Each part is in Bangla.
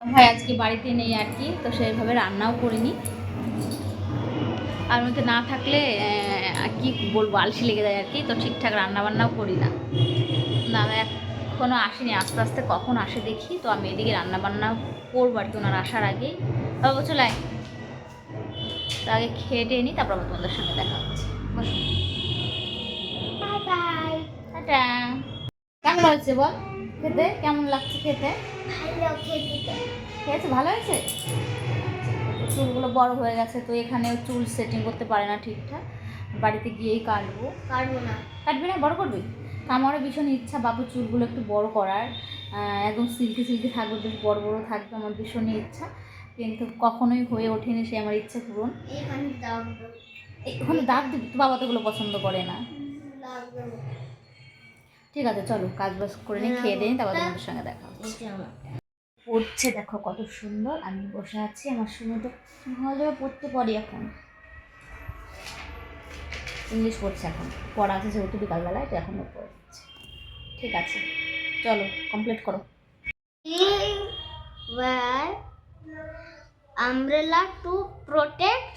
ভাই আজকে বাড়িতে নেই আর কি, তো সেইভাবে রান্নাও করিনি। আর মধ্যে না থাকলে কি বলবো, আলসি লেগে যায় আর কি, তো ঠিকঠাক রান্নাবান্নাও করি না। দাদা এখনও আসেনি, আস্তে আস্তে কখন আসে দেখি। তো আমি এদিকে রান্নাবান্না করবো আর কি ওনার আসার আগেই। বাবা চলে তো আগে খেয়ে টেয়ে নিই, তারপর তোমাদের সঙ্গে দেখা হচ্ছে। টাটা। কেমন হয়েছে বল খেতে? কেমন লাগছে খেতে? খেয়েছে ভালো হয়েছে। চুলগুলো বড় হয়ে গেছে, তো এখানে চুল সেটিং করতে পারে না ঠিকঠাক, বাড়িতে গিয়েই কাটবো। কাটবি না, বড় করবি? আমারও ভীষণ ইচ্ছা বাবুর চুলগুলো একটু বড় করার, একদম সিল্কি সিল্কি থাকবে, বেশ বড় বড় থাকবে, আমার ভীষণই ইচ্ছা, কিন্তু কখনোই হয়ে ওঠেনি সে আমার ইচ্ছা পূরণ। এখানে দাগ দিবি তো? বাবা তো ওগুলো পছন্দ করে না। ঠিক আছে চলো কাজ বাজ করে নিই, খেয়ে দিই, তারপর তোমাদের সঙ্গে দেখা হচ্ছে। পড়ছে দেখো কত সুন্দর, আমি বসে আছি, আমার সময় তো হয়ে যাবে পড়তে পারি। এখন ইংলিশ পড়ছে, এখন পড়া আছে যেহেতু বিকালবেলায়, তো এখনও পড়ছে। ঠিক আছে চলো কমপ্লিট করো। Umbrella to protect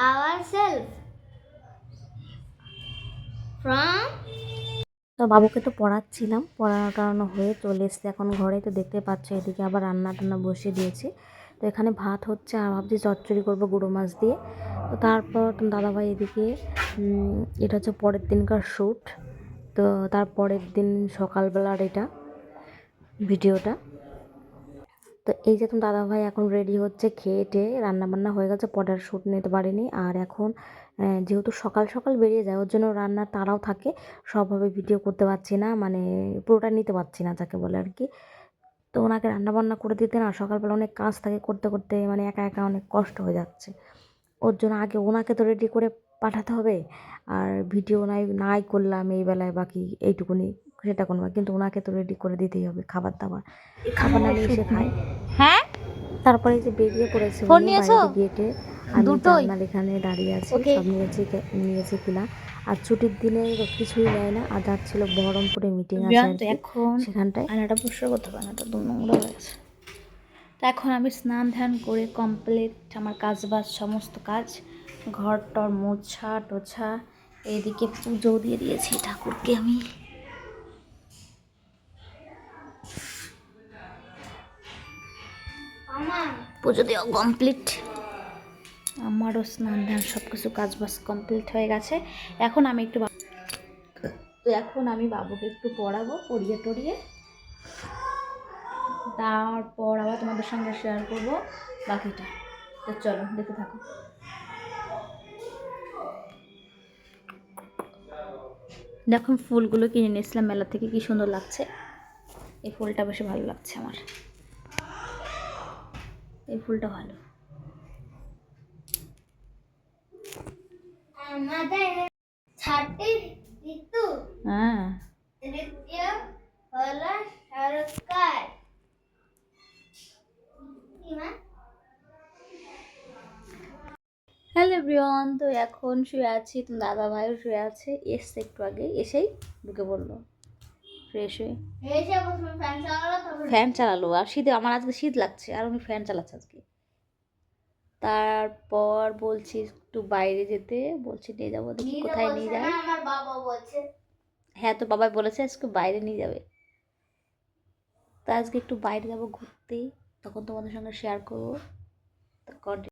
ourselves from। তো বাবুকে তো পড়াচ্ছিলাম, পড়ানো হয়ে চলে এসছে এখন ঘরে। তো দেখতে পাচ্ছ এদিকে আবার রান্না টান্না বসিয়ে দিয়েছি। তো এখানে ভাত হচ্ছে, আর ভাবছি চচ্চড়ি করবো গুঁড়ো মাছ দিয়ে। তো তারপর দাদাভাই এদিকে এটা হচ্ছে পরের দিনকার শ্যুট, তো তার পরের দিন সকালবেলার এটা ভিডিওটা। তো এই যে তোমার দাদাভাই এখন রেডি হচ্ছে, খেয়ে টেয়ে রান্নাবান্না হয়ে গেছে, পরের শ্যুট নিতে পারিনি। আর এখন যেহেতু সকাল সকাল বেরিয়ে যায়, ওর জন্য রান্নার তাড়াও থাকে, সবভাবে ভিডিও করতে পারছি না, মানে পুরোটা নিতে পারছি না যাকে বলে আর কি। তো ওনাকে রান্নাবান্না করে দিতে না সকালবেলা অনেক কাজ থাকে, করতে করতে মানে একা একা অনেক কষ্ট হয়ে যাচ্ছে। ওর জন্য আগে ওনাকে তো রেডি করে পাঠাতে হবে, আর ভিডিও নাই করলাম এই বেলায় বাকি এইটুকুনি সেটা কোনো, কিন্তু ওনাকে তো রেডি করে দিতেই হবে, খাবার দাবার না নিয়ে এসে খায়। হ্যাঁ তারপরে যে বেরিয়ে পড়েছে ফোন উনি নিয়েছো? বাইরে গেটে, আমি দুটোই জানলার এখানে দাঁড়িয়ে আছি, ওকে। সব নিয়েছি কিনা। আর ছুটির দিনে কিছুই নেয় না, আর যাচ্ছিল বহরমপুরে মিটিং আছে আর তো কি, এখন সেখানটায়। আয়নাটা পরিষ্কার করতে হবে, আয়নাটা দু নোংরা হয়ে গেছে। তো এখন আমি স্নান ধ্যান করে কমপ্লিট আমার কাজ বাজ সমস্ত কাজ, ঘর টর মোছা টোছা, এইদিকে পুজো দিয়ে দিয়েছি ঠাকুরকে। আমি পুজো দেওয়া কমপ্লিট, আমারও স্নান ধ্যান সব কিছু কাজ বাজ কমপ্লিট হয়ে গেছে। এখন আমি একটু তো এখন আমি বাবুকে একটু পড়াবো, পড়িয়ে টড়িয়ে তারপর আবার তোমাদের সঙ্গে শেয়ার করবো বাকিটা। তো চলো দেখতে থাকো। দেখো ফুলগুলো কিনে নিয়েছিলাম মেলা থেকে, কি সুন্দর লাগছে। এই ফুলটা বেশি ভালো লাগছে আমার, এই ফুলটা ভালো। আমাদের ছাড়তে ঋতু হ্যাঁ তৃতীয় হলো সরকার। হ্যালো এভরিওয়ান, তো এখন শুয়ে আছি, তো দাদা ভাইও শুয়ে আছে, এসছে একটু আগে, এসেই ঢুকে পড়লো ফ্রেশ হয়ে। ফ্যান চালালো, আর শীতে আমার আজকে শীত লাগছে, আর উনি ফ্যান চালাচ্ছে আজকে। তারপর বলছি একটু বাইরে যেতে, বলছি নিয়ে যাবো, দেখি কোথায় নিয়ে যায়। আমার বাবা বলছে হ্যাঁ তো বাবাই বলেছে আজকে বাইরে নিয়ে যাবে, তো আজকে একটু বাইরে যাবো ঘুরতে, তখন তোমাদের সঙ্গে শেয়ার করবো।